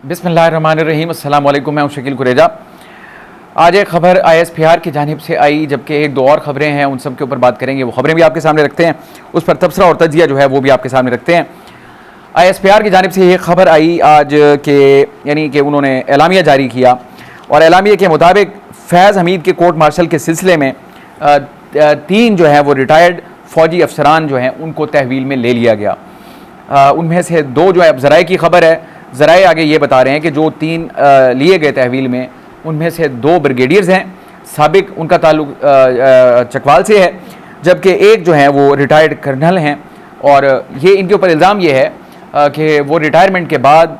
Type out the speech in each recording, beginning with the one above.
बिस्मिल्लाहिर्रहमानिर्रहीम, अस्सलाम वालेकुम। मैं हूं शकील कुरेजा। आज एक खबर ISPR की जानिब से आई, जबकि एक दो और खबरें हैं, उन सब के ऊपर बात करेंगे। वो खबरें भी आपके सामने रखते हैं, उस पर तबसरा और तजिया जो है वो भी आपके सामने रखते हैं। ISPR की जानिब से ये खबर आई आज के, यानी कि उन्होंने एलामिया जारी किया और एलामिया के मुताबिक फैज़ हमीद के कोर्ट मार्शल के सिलसिले में 3 जो है वो रिटायर्ड फ़ौजी अफसरान जो हैं उनको तहवील में ले लिया गया। उनमें से 2 जो है, अब ज़राए की खबर है, ज़राए आगे ये बता रहे हैं कि जो 3 लिए गए तहवील में, उनमें से 2 ब्रिगेडियर्स हैं, साबिक उनका ताल्लुक चकवाल से है, जबकि एक जो है वो रिटायर्ड कर्नल हैं। और ये इनके ऊपर इल्ज़ाम ये है कि वो रिटायरमेंट के बाद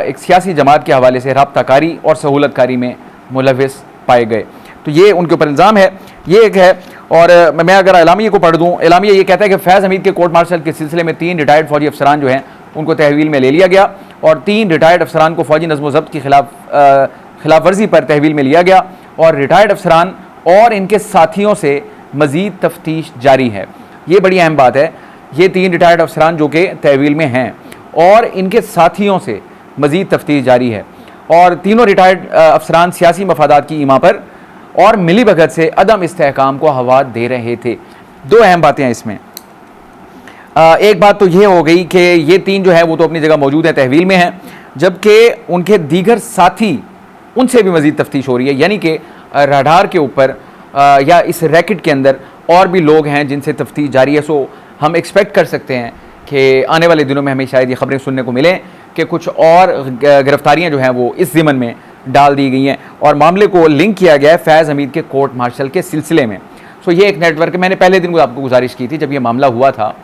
एक सियासी जमात के हवाले से राब्ताकारी और सहूलतकारी में मुलविस पाए गए। तो ये उनके ऊपर इल्ज़ाम है, ये एक है। और मैं अगर एलामिया को पढ़ दूँ, एलामिया ये कहता है कि फैज़ हमीद के कोर्ट मार्शल के सिलसिले में 3 रिटायर्ड फ़ौजी अफसरान जो हैं उनको तहवील में ले लिया गया और 3 रिटायर्ड अफसरान को फ़ौजी नज़्म व ज़ब्त की खिलाफ वर्जी पर तहवील में लिया गया और रिटायर्ड अफसरान और इनके साथियों से मज़ीद तफ्तीश जारी है। ये बड़ी अहम बात है। ये 3 रिटायर्ड अफसरान जो कि तहवील में हैं और इनके साथियों से मज़ीद तफ्तीश जारी है और तीनों रिटायर्ड अफसरान सियासी मफादात की ईमा पर और मिली भगत से अदम इस्तेहकाम को हवा दे रहे थे। 2 अहम बातें हैं इसमें। एक बात तो ये हो गई कि ये 3 जो है वो तो अपनी जगह मौजूद है, तहवील में हैं, जबकि उनके दीगर साथी उनसे भी मज़ीद तफ्तीश हो रही है। यानी कि रडार के ऊपर या इस रैकेट के अंदर और भी लोग हैं जिनसे तफ्तीश जारी है। सो हम एक्सपेक्ट कर सकते हैं कि आने वाले दिनों में हमें शायद ये खबरें सुनने को मिलें कि कुछ और गिरफ्तारियाँ जो हैं वो इस ज़िमन में डाल दी गई हैं और मामले को लिंक किया गया है फैज़ हमीद के कोर्ट मार्शल के सिलसिले में। सो ये एक नेटवर्क, मैंने पहले दिन को आपको गुजारिश की थी जब ये मामला हुआ था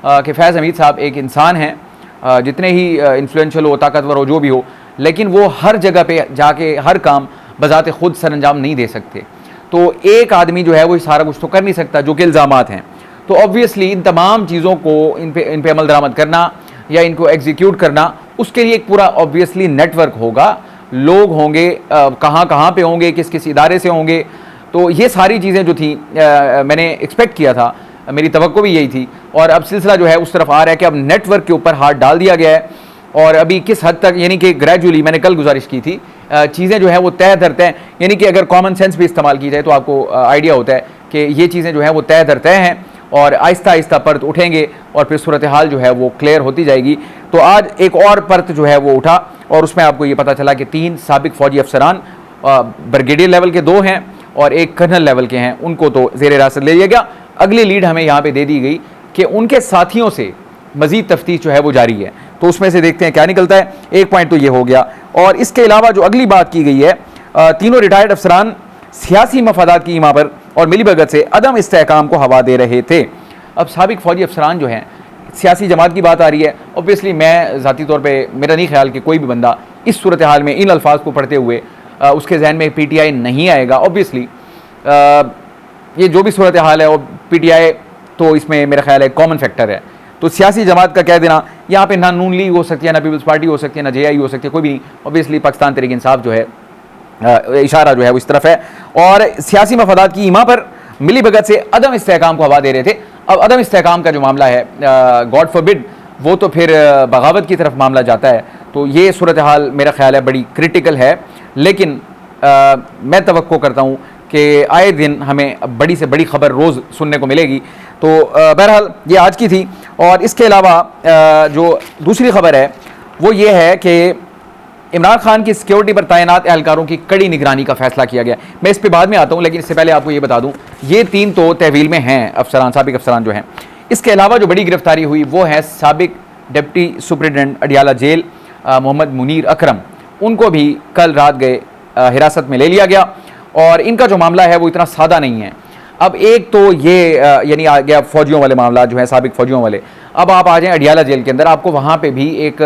कि फैज़ हमीद साहब एक इंसान हैं, जितने ही इन्फ्लुएंशियल हो, ताकतवर हो, जो भी हो, लेकिन वो हर जगह पे जाके हर काम बजाते खुद सरअंजाम नहीं दे सकते। तो एक आदमी जो है वो सारा कुछ तो कर नहीं सकता, जो कि इल्ज़ामात हैं। तो ऑब्वियसली इन तमाम चीज़ों को इन पे अमल दरामद करना या इनको एग्जीक्यूट करना, उसके लिए एक पूरा ऑब्वियसली नेटवर्क होगा, लोग होंगे, कहाँ पे होंगे, किस किस इदारे से होंगे। तो ये सारी चीज़ें जो थी मैंने एक्सपेक्ट किया था, मेरी तवक्को भी यही थी और अब सिलसिला जो है उस तरफ आ रहा है कि अब नेटवर्क के ऊपर हाथ डाल दिया गया है और अभी किस हद तक, यानी कि ग्रेजुअली, मैंने कल गुजारिश की थी, चीज़ें जो है वो तय दर तय, यानी कि अगर कॉमन सेंस भी इस्तेमाल की जाए तो आपको आइडिया होता है कि ये चीज़ें जो है वो तय दर तय हैं और आहिस्ता आहिस्ता परत उठेंगे और फिर सूरत हाल जो है वो क्लियर होती जाएगी। तो आज एक और परत जो है वो उठा और उसमें आपको ये पता चला कि 3 साबिक फ़ौजी अफसरान, ब्रिगेडियर लेवल के 2 हैं और एक कर्नल लेवल के हैं, उनको तो ज़ेर हिरासत ले लिया गया। अगली लीड हमें यहाँ पे दे दी गई कि उनके साथियों से मज़ीद तफ्तीश जो है वो जारी है। तो उसमें से देखते हैं क्या निकलता है। एक पॉइंट तो ये हो गया और इसके अलावा जो अगली बात की गई है, तीनों रिटायर्ड अफसरान सियासी मफादात की ईमा पर और मिली भगत से अदम इस्तेहकाम को हवा दे रहे थे। अब साबिक फ़ौजी अफसरान जो हैं, सियासी जमात की बात आ रही है। ऑब्वियसली मैं ज़ाती तौर पर, मेरा नहीं ख्याल कि कोई भी बंदा इस सूरत हाल में इन अल्फाज को पढ़ते हुए उसके जहन में PTI नहीं आएगा। ऑब्वियसली ये जो भी सूरत हाल है, और PTI तो इसमें मेरा ख्याल है कॉमन फैक्टर है। तो सियासी जमात का कह देना, यहाँ पे ना नून लीग हो सकती है, ना पीपल्स पार्टी हो सकती है, ना JI हो सकती है, कोई भी नहीं। ऑब्वियसली पाकिस्तान तहरीक इंसाफ जो है, इशारा जो है वो इस तरफ है और सियासी मफादात की ईमा पर मिली भगत से अदम इस्तेहकाम को हवा दे रहे थे। अब अदम इस्तेहकाम का जो मामला है, गॉड फॉरबिड, वो तो फिर बगावत की तरफ मामला जाता है। तो ये सूरत हाल मेरा ख्याल है बड़ी क्रिटिकल है, लेकिन मैं तवक्को करता हूँ कि आए दिन हमें बड़ी से बड़ी खबर रोज़ सुनने को मिलेगी। तो बहरहाल ये आज की थी। और इसके अलावा जो दूसरी खबर है वो ये है कि इमरान खान की सिक्योरिटी पर तैनात एहलकारों की कड़ी निगरानी का फैसला किया गया। मैं इस पर बाद में आता हूँ, लेकिन इससे पहले आपको ये बता दूँ, ये 3 तो तहवील में हैं अफसरान, साबिक अफसरान जो हैं। इसके अलावा जो बड़ी गिरफ्तारी हुई वो है साबिक deputy superintendent Adiala jail Mohammad Munir Akram. उनको भी कल रात गए हिरासत में ले लिया गया और इनका जो मामला है वो इतना सादा नहीं है। अब एक तो ये यानी आ गया फ़ौजियों वाले मामला जो है, साबिक फ़ौजियों वाले। अब आप आ जाएँ अडियाला जेल के अंदर, आपको वहाँ पे भी एक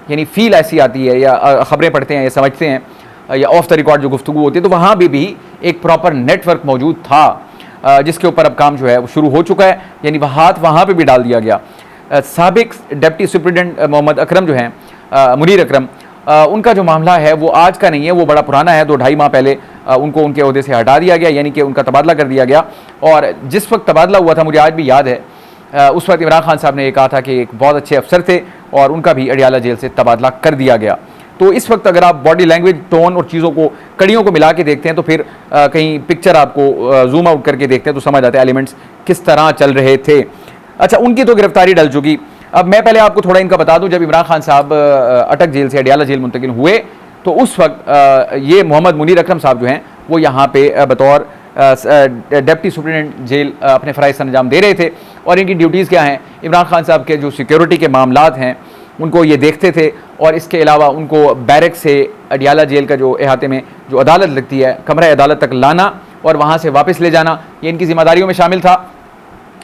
यानी फ़ील ऐसी आती है, या ख़बरें पढ़ते हैं या समझते हैं या ऑफ द रिकॉर्ड जो गुफ्तगू होती है, तो वहाँ भी एक प्रॉपर नेटवर्क मौजूद था जिसके ऊपर अब काम जो है वो शुरू हो चुका है, यानी हाथ वहाँ पर भी डाल दिया गया। साबिक डिप्टी सुपरिटेंडेंट मोहम्मद अकरम जो हैं, मुनीर अकरम, उनका जो मामला है वो आज का नहीं है, वो बड़ा पुराना है। 2-2.5 माह पहले उनको उनके ओहदे से हटा दिया गया, यानी कि उनका तबादला कर दिया गया। और जिस वक्त तबादला हुआ था, मुझे आज भी याद है, उस वक्त इमरान खान साहब ने ये कहा था कि एक बहुत अच्छे अफसर थे और उनका भी अडियाला जेल से तबादला कर दिया गया। तो इस वक्त अगर आप बॉडी लैंग्वेज, टोन और चीज़ों को, कड़ियों को मिला के देखते हैं तो फिर कहीं पिक्चर आपको जूम आउट करके देखते हैं तो समझ आते हैं एलिमेंट्स किस तरह चल रहे थे। अच्छा, उनकी तो गिरफ्तारी डल चुकी। अब मैं पहले आपको थोड़ा इनका बता दूं, जब इमरान खान साहब अटक जेल से अडियाला जेल मुंतकिल हुए तो उस वक्त ये मोहम्मद मुनीर अकरम साहब जो हैं वो यहाँ पे बतौर डिप्टी सुप्रिटेंडेंट जेल अपने फ़राइज़ अंजाम दे रहे थे। और इनकी ड्यूटीज़ क्या हैं, इमरान खान साहब के जो सिक्योरिटी के मामलात हैं उनको ये देखते थे, और इसके अलावा उनको बैरक से अडियाला जेल का जो अहाते में जो अदालत लगती है, कमरा अदालत तक लाना और वहाँ से वापस ले जाना, ये इनकी जिम्मेदारियों में शामिल था।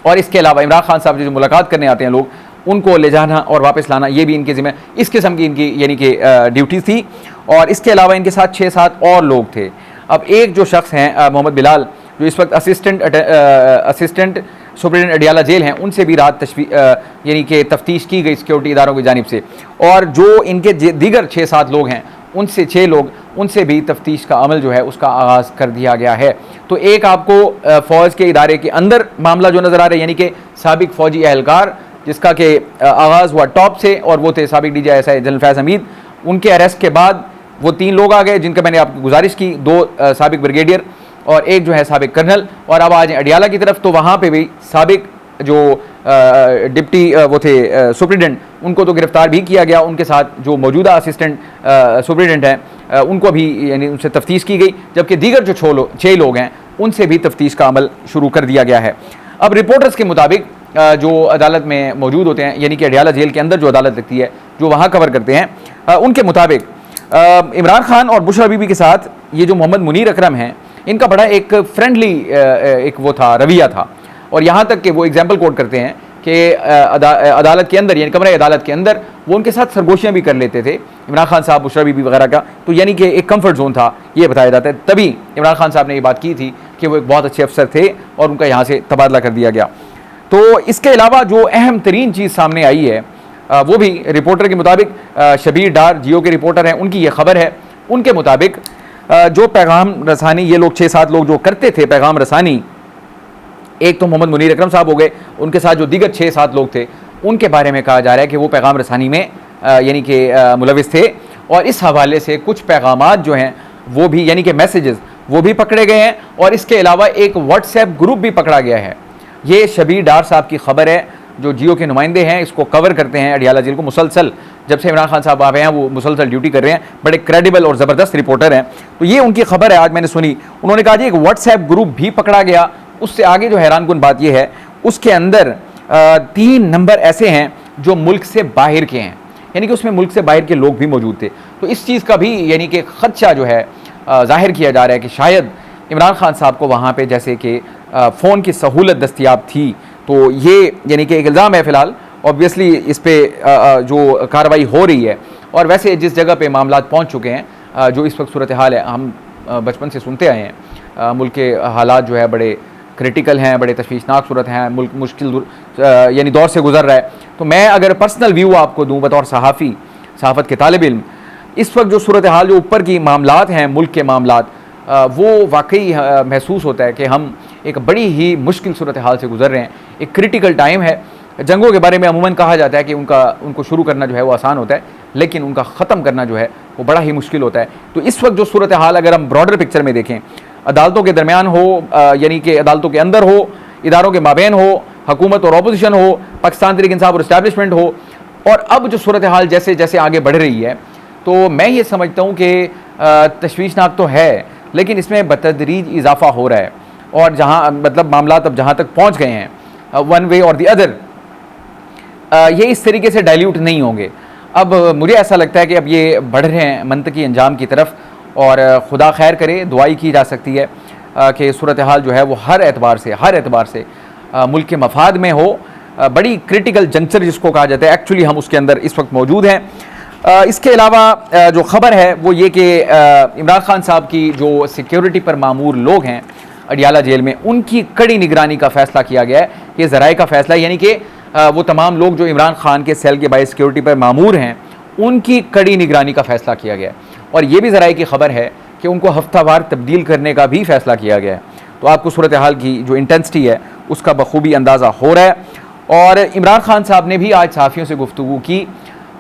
और इसके अलावा इमरान खान साहब जो मुलाकात करने आते हैं लोग, उनको ले जाना और वापस लाना, ये भी इनके जिम्मे, इस किस्म की इनकी यानी कि ड्यूटीज़ थी। और इसके अलावा इनके साथ 6-7 और लोग थे। अब एक जो शख्स हैं मोहम्मद बिलाल, जो इस वक्त असिस्टेंट सुप्रिटेंडेंट अडियाला जेल हैं, उनसे भी रात यानी कि तफ्तीश की गई सिक्योरिटी इदारों की जानिब से। और जो इनके दीगर 6-7 लोग हैं, उनसे 6 लोग, उनसे भी तफ्तीश का अमल जो है उसका आगाज़ कर दिया गया है। तो एक आपको फ़ौज के इदारे के अंदर मामला जो नज़र आ रहा है, यानी कि साबिक फ़ौजी एहलकार जिसका कि आगाज़ हुआ टॉप से, और वो थे साबिक DJI जनरल फैज़ हमीद। उनके अरेस्ट के बाद वो 3 लोग आ गए जिनका मैंने आपको गुजारिश की, 2 साबिक ब्रिगेडियर और एक जो है साबिक कर्नल। और अब आ जाए अडियाला की तरफ, तो वहाँ पे भी साबिक जो डिप्टी वो थे सुप्रिटेंडेंट, उनको तो गिरफ्तार भी किया गया। उनके साथ जो मौजूदा असिस्टेंट सुप्रिटेंडेंट हैं उनको भी यानी उनसे तफ्तीश की गई, जबकि दीगर जो 6 लोग हैं उनसे भी तफ्तीश का अमल शुरू कर दिया गया है। अब रिपोर्टर्स के मुताबिक जो अदालत में मौजूद होते हैं, यानी कि अडियाला जेल के अंदर जो अदालत लगती है, जो वहाँ कवर करते हैं, उनके मुताबिक इमरान खान और बुशरा बीबी के साथ ये जो मोहम्मद मुनीर अकरम हैं, इनका बड़ा एक फ्रेंडली एक वो था, रवैया था। और यहाँ तक कि वो एग्जाम्पल कोट करते हैं कि अदालत के अंदर, यानी कमरे अदालत के अंदर वो उनके साथ सरगोशियाँ भी कर लेते थे इमरान खान साहब, बुशरा बीबी वगैरह का। तो यानी कि एक कंफर्ट जोन था, ये बताया जाता है। तभी इमरान खान साहब ने ये बात की थी कि वो एक बहुत अच्छे अफसर थे और उनका यहाँ से तबादला कर दिया गया। तो इसके अलावा जो अहम तरीन चीज़ सामने आई है वो भी रिपोर्टर के मुताबिक, शबीर डार जियो के रिपोर्टर हैं, उनकी ये खबर है। उनके मुताबिक जो पैगाम रसानी ये लोग 6-7 लोग जो करते थे पैगाम रसानी, एक तो मोहम्मद मुनीर अकरम साहब हो गए, उनके साथ जो दीगर 6-7 लोग थे उनके बारे में कहा जा रहा है कि वो पैगाम रसानी में यानी कि मुलविस थे। और इस हवाले से कुछ पैगामात जो हैं वो भी, यानी कि मैसेजेस, वो भी पकड़े गए हैं। और इसके अलावा एक व्हाट्सएप ग्रुप भी पकड़ा गया है। ये शबीर डार साहब की खबर है, जो जियो के नुमाइंदे हैं, इसको कवर करते हैं अडियाला जेल को मुसलसल। जब से इमरान खान साहब आ गए हैं वो मुसलसल ड्यूटी कर रहे हैं, बड़े क्रेडिबल और ज़बरदस्त रिपोर्टर हैं। तो ये उनकी खबर है, आज मैंने सुनी। उन्होंने कहा जी एक व्हाट्सएप ग्रुप भी पकड़ा गया। उससे आगे जो हैरानकुन बात यह है, उसके अंदर 3 नंबर ऐसे हैं जो मुल्क से बाहर के हैं, यानी कि उसमें मुल्क से बाहर के लोग भी मौजूद थे। तो इस चीज़ का भी यानी कि खदशा जो है जाहिर किया जा रहा है कि शायद इमरान खान साहब को वहाँ पे जैसे कि फ़ोन की सहूलत दस्तियाब थी। तो ये यानी कि एक इल्ज़ाम है फ़िलहाल, ऑब्वियसली इस पर जो कार्रवाई हो रही है। और वैसे जिस जगह पे मामलात पहुँच चुके हैं, जो इस वक्त सूरत हाल है, हम बचपन से सुनते आए हैं, मुल्क के हालात जो है बड़े क्रिटिकल हैं, बड़े तशवीशनाक सूरत हैं, मुल्क मुश्किल यानी दौर से गुजर रहा है। तो मैं अगर पर्सनल व्यू आपको दूँ बतौर सहाफ़ी, सहाफ़त के तालिब इल्म, इस वक्त जो सूरत हाल, जो ऊपर की मामलात हैं, मुल्क के मामलात, वो वाकई महसूस होता है कि हम एक बड़ी ही मुश्किल सूरत हाल से गुजर रहे हैं। एक क्रिटिकल टाइम है। जंगों के बारे में अमूमन कहा जाता है कि उनको शुरू करना जो है वो आसान होता है, लेकिन उनका ख़त्म करना जो है वो बड़ा ही मुश्किल होता है। तो इस वक्त जो सूरत हाल अगर हम ब्रॉडर पिक्चर में देखें, अदालतों के दरमियान हो, यानी कि अदालतों के अंदर हो, इदारों के माबैन हो, हुकूमत और अपोजिशन हो, पाकिस्तान तहरीक इंसाफ और इस्टेब्लिशमेंट हो, और अब जो सूरत हाल जैसे जैसे आगे बढ़ रही है, तो मैं ये समझता हूँ कि तशवीशनाक तो है, लेकिन इसमें बतदरीज इजाफा हो रहा है। और जहाँ मतलब मामलात अब जहाँ तक पहुँच गए हैं वन वे और दी अदर, ये इस तरीके से डाइल्यूट नहीं होंगे। अब मुझे ऐसा लगता है कि अब ये बढ़ रहे हैं मंतकी अंजाम की तरफ, और खुदा खैर करे, दुआई की जा सकती है कि सूरत हाल जो है वो हर एतबार से मुल्क के मफाद में हो। बड़ी क्रिटिकल जंक्चर जिसको कहा जाता है, एक्चुअली हम उसके अंदर इस वक्त मौजूद हैं। इसके अलावा जो ख़बर है वो ये कि इमरान खान साहब की जो सिक्योरिटी पर मामूर लोग हैं अडियाला जेल में, उनकी कड़ी निगरानी का फ़ैसला किया गया है। ये ज़राए का फ़ैसला, यानी कि वो तमाम लोग जो इमरान खान के सेल के बाई सिक्योरिटी पर मामूर हैं, उनकी कड़ी निगरानी का फ़ैसला किया गया है। और ये भी ज़राए की खबर है कि उनको हफ्तावार तब्दील करने का भी फ़ैसला किया गया है। तो आपको सूरत हाल की जो इंटेंसिटी है उसका बखूबी अंदाज़ा हो रहा है। और इमरान खान साहब ने भी आज सहाफ़ियों से गुफ्तगू की,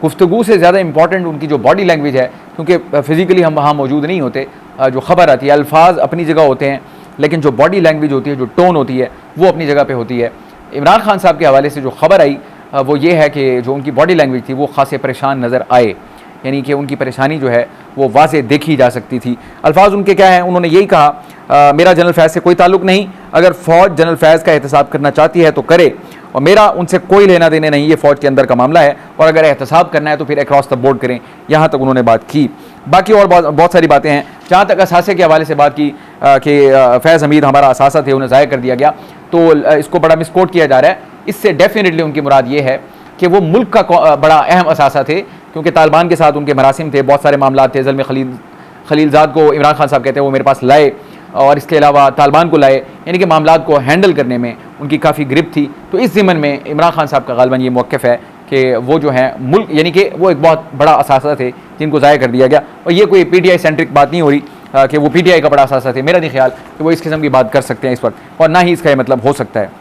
गुफ्तगू से ज़्यादा इंपॉर्टेंट उनकी जो बॉडी लैंग्वेज है, क्योंकि फिज़िकली हम वहाँ मौजूद नहीं होते, जो ख़बर आती है अल्फाज अपनी जगह होते हैं, लेकिन जो बॉडी लैंग्वेज होती है, जो टोन होती है, वो अपनी जगह पे होती है। इमरान खान साहब के हवाले से जो ख़बर आई वो ये है कि जो उनकी बॉडी लैंग्वेज थी वो ख़ासे परेशान नज़र आए, यानी कि उनकी परेशानी जो है वो वाज़े देखी जा सकती थी। अल्फाज उनके क्या हैं, उन्होंने यही कहा मेरा जनरल फैज़ से कोई ताल्लुक़ नहीं, अगर फ़ौज जनरल फैज़ का एहतसाब करना चाहती है तो करे, और मेरा उनसे कोई लेना देने नहीं, ये फ़ौज के अंदर का मामला है, और अगर एहतसाब करना है तो फिर अक्रॉस द बोर्ड करें। यहाँ तक उन्होंने बात की। बाकी और बहुत सारी बातें हैं। जहाँ तक असासे के हवाले से बात की कि फैज़ हमीद हमारा असासा थे, उन्हें ज़ाया कर दिया गया, तो इसको बड़ा मिसकोट किया जा रहा है। इससे डेफिनेटली उनकी मुराद ये है कि वो मुल्क का बड़ा अहम असासा थे, क्योंकि तालिबान के साथ उनके मरासिम थे, बहुत सारे मामला थे। ज़ल्म खलीलज़ाद को इमरान खान साहब कहते हैं वो मेरे पास लाए, और इसके अलावा तालिबान को लाए, यानी कि मामलात को हैंडल करने में उनकी काफ़ी ग्रिप थी। तो इस ज़िमन में इमरान खान साहब का गालिबन ये मौक़िफ़ है कि वो जो है मुल्क, यानी कि वो एक बहुत बड़ा असासा थे जिनको ज़ाया कर दिया गया। और ये कोई PTI सेंट्रिक बात नहीं हो रही कि वो PTI का बड़ा असासा थे। मेरा नहीं ख्याल कि वो इस किस्म की बात कर सकते हैं इस वक्त, और ना ही इसका ये मतलब हो सकता है।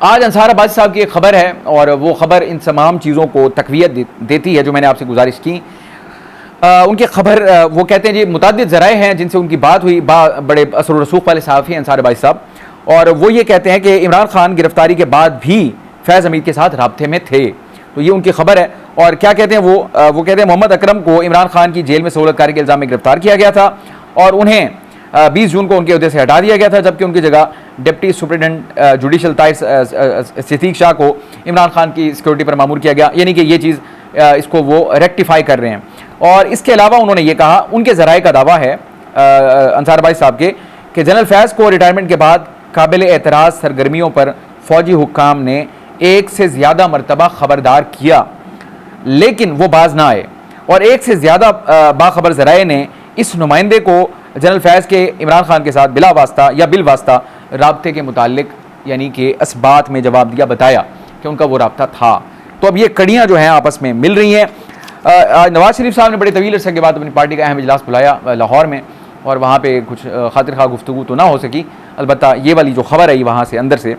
आज अंसार अब्बासी साहब की एक ख़बर है, और वो ख़बर इन तमाम चीज़ों को तक़वियत देती है जो मैंने आपसे गुजारिश की। उनकी ख़बर वो कहते हैं जी मुताद्दिद ज़राए हैं जिनसे उनकी बात हुई, बड़े असर रसूख वाले सहाफ़ी अंसार अब्बासी साहब, और वो ये कहते हैं कि इमरान खान गिरफ्तारी के बाद भी फैज़ हमीद के साथ राब्ते में थे। तो ये उनकी ख़बर है। और क्या कहते हैं वो कहते हैं मोहम्मद अकरम को इमरान खान की जेल में सहूलतकारी के इल्ज़ाम में गिरफ्तार किया गया था, और उन्हें 20 जून को उनके अहदे से हटा दिया गया था, जबकि उनकी जगह deputy superintendent judicial Tahir Siddiq Shah को इमरान खान की सिक्योरिटी पर मामूर किया गया। यानी कि ये चीज़ इसको वो रेक्टिफाई कर रहे हैं। और इसके अलावा उन्होंने ये कहा, उनके ज़राए का दावा है अंसार अब्बासी साहब के, कि जनरल फैज़ को रिटायरमेंट के बाद काबिल एतराज़ सरगर्मियों पर फ़ौजी हुक्काम ने एक से ज़्यादा मरतबा ख़बरदार किया, लेकिन वो बाज ना आए, और एक से ज़्यादा बाखबर ज़राए ने इस नुमाइंदे को जनरल फैज़ के इमरान खान के साथ बिला वास्ता या बिल वास्ता राब्ते के मुतालिक, यानी कि इसबात में जवाब दिया, बताया कि उनका वो राब्ता था। तो अब ये कड़ियाँ जो हैं आपस में मिल रही हैं। नवाज शरीफ साहब ने बड़े तवील अरसे के बाद अपनी पार्टी का अहम इजलास बुलाया लाहौर में, और वहाँ पे कुछ खातिर खा गुफ्तगू तो ना हो सकी। अलबत्ता ये वाली जो खबर आई वहाँ से अंदर से,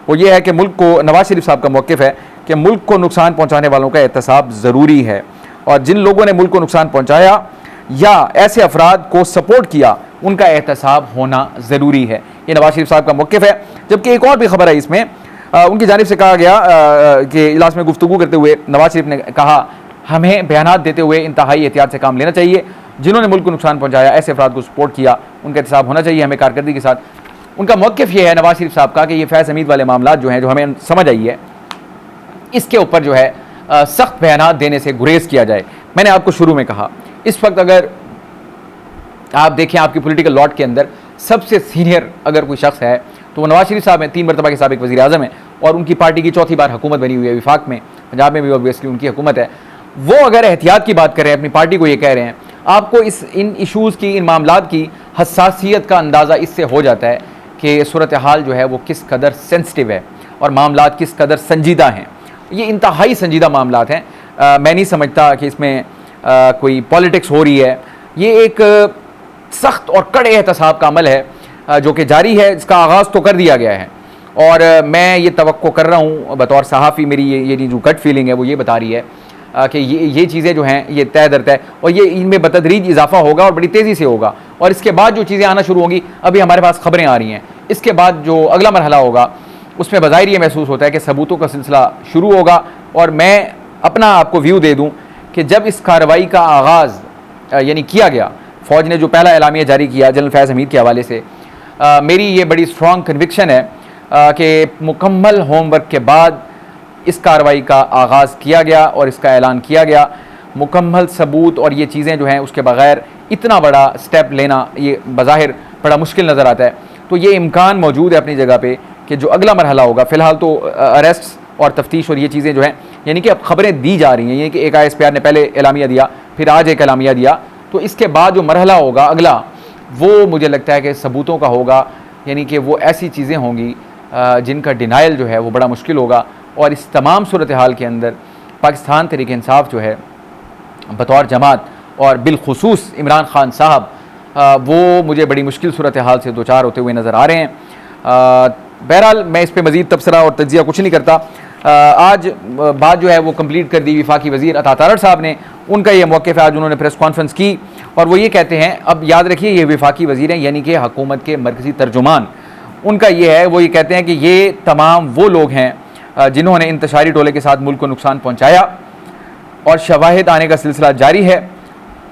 वो ये है कि मुल्क को, नवाज शरीफ साहब का मौक़िफ़ है कि मुल्क को नुकसान पहुँचाने वालों का एहतसाब ज़रूरी है, और जिन लोगों ने मुल्क को नुकसान पहुँचाया या ऐसे अफराद को सपोर्ट किया उनका एहतसाब होना ज़रूरी है। ये नवाज शरीफ साहब का मौक़िफ़ है। जबकि एक और भी खबर है इसमें, उनकी जानिब से कहा गया कि इजलास में गुफ्तगू करते हुए नवाज शरीफ ने कहा, हमें बयानात देते हुए इंतहाई एहतियात से काम लेना चाहिए। जिन्होंने मुल्क को नुकसान पहुँचाया, ऐसे अफराद को सपोर्ट किया, उनका एहतसाब होना चाहिए हमें कारकर्दगी के साथ। उनका मौक़िफ़ ये है नवाज शरीफ साहब का कि ये फैज़ हमीद वाले मामला जो हैं, जो हमें समझ आई है, इसके ऊपर जो है सख्त बयानात देने से गुरेज किया जाए। मैंने आपको शुरू में कहा, इस वक्त अगर आप देखें आपकी पॉलिटिकल लॉट के अंदर सबसे सीनियर अगर कोई शख्स है तो वो नवाज शरीफ साहब हैं। 3 मरतबा के साबिक़ वज़ीर आज़म हैं, और उनकी पार्टी की चौथी बार हुकूमत बनी हुई है विफाक में। पंजाब में भी ऑब्वियसली उनकी हुकूमत है। वो अगर एहतियात की बात कर रहे हैं, अपनी पार्टी को ये कह रहे हैं, आपको इन इशूज़ की, इन मामलात की हसासियत का अंदाज़ा इससे हो जाता है कि सूरत हाल जो है वो किस कदर सेंसिटिव है और मामलात किस कदर संजीदा हैं। ये इंतहाई संजीदा मामलात हैं। मैं नहीं समझता कि इसमें कोई पॉलिटिक्स हो रही है। ये एक सख्त और कड़े एहतसाब का अमल है जो कि जारी है। इसका आगाज़ तो कर दिया गया है, और मैं ये तवक्को कर रहा हूँ बतौर सहाफ़ी, मेरी ये जो गट फीलिंग है वो ये बता रही है कि ये चीज़ें जो हैं ये तय दर तय, और ये इनमें बतदरीज इजाफा होगा और बड़ी तेज़ी से होगा। और इसके बाद जो चीज़ें आना शुरू होंगी, अभी हमारे पास ख़बरें आ रही हैं, इसके बाद जो अगला मरहला होगा उसमें बज़ाहिर ये महसूस होता है कि सबूतों का सिलसिला शुरू होगा। और मैं अपना आपको व्यू दे दूँ कि जब इस कार्रवाई का आगाज़ यानी किया गया, फ़ौज ने जो पहला एलामिया जारी किया जनरल फैज़ हमीद के हवाले से, मेरी ये बड़ी स्ट्रॉन्ग कन्विक्शन है कि मुकम्मल होमवर्क के बाद इस कार्रवाई का आगाज़ किया गया और इसका ऐलान किया गया। मुकम्मल सबूत और ये चीज़ें जो हैं उसके बग़ैर इतना बड़ा स्टेप लेना ये बज़ाहिर बड़ा मुश्किल नज़र आता है। तो ये इम्कान मौजूद है अपनी जगह पे कि जो अगला मरहला होगा, फ़िलहाल तो अरेस्ट और तफ्तीश और ये चीज़ें जो हैं, यानी कि अब ख़बरें दी जा रही हैं, यानी कि एक ISPR ने पहले एलामिया दिया, फिर आज एक एलामिया दिया, तो इसके बाद जो मरहला होगा अगला, वो मुझे लगता है कि सबूतों का होगा। यानी कि वो ऐसी चीज़ें होंगी जिनका डिनाइल जो है वो बड़ा मुश्किल होगा। और इस तमाम सूरत हाल के अंदर पाकिस्तान तहरीक इंसाफ जो है बतौर जमात और बिलखुसूस इमरान खान साहब, वो मुझे बड़ी मुश्किल सूरत हाल से दो चार होते हुए नज़र आ रहे हैं। बहरहाल मैं इस पर मज़ीद तबसरा और तज्ज़िया कुछ नहीं करता, आज बात जो है वो कंप्लीट कर दी वफाकी वज़ीर अता तारड़ साहब ने। उनका ये मौक़िफ़ है, आज उन्होंने प्रेस कॉन्फ्रेंस की और वो ये कहते हैं, अब याद रखिए ये वफाकी वज़ीर हैं यानी कि हुकूमत के मरकज़ी तर्जुमान। उनका ये है, वो ये कहते हैं कि ये तमाम वो लोग हैं जिन्होंने इंतशारी टोले के साथ मुल्क को नुकसान पहुँचाया और शवाहिद आने का सिलसिला जारी है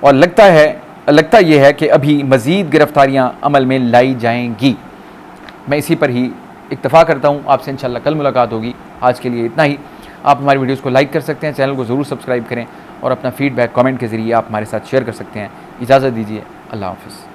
और लगता यह है कि अभी मज़ीद गिरफ्तारियाँ अमल में लाई जाएंगी। मैं इसी पर ही इत्तफ़ा करता हूँ। आपसे इंशाल्लाह कल मुलाकात होगी। आज के लिए इतना ही। आप हमारी वीडियोस को लाइक कर सकते हैं, चैनल को ज़रूर सब्सक्राइब करें और अपना फ़ीडबैक कमेंट के ज़रिए आप हमारे साथ शेयर कर सकते हैं। इजाज़त दीजिए, अल्लाह हाफ़िज़।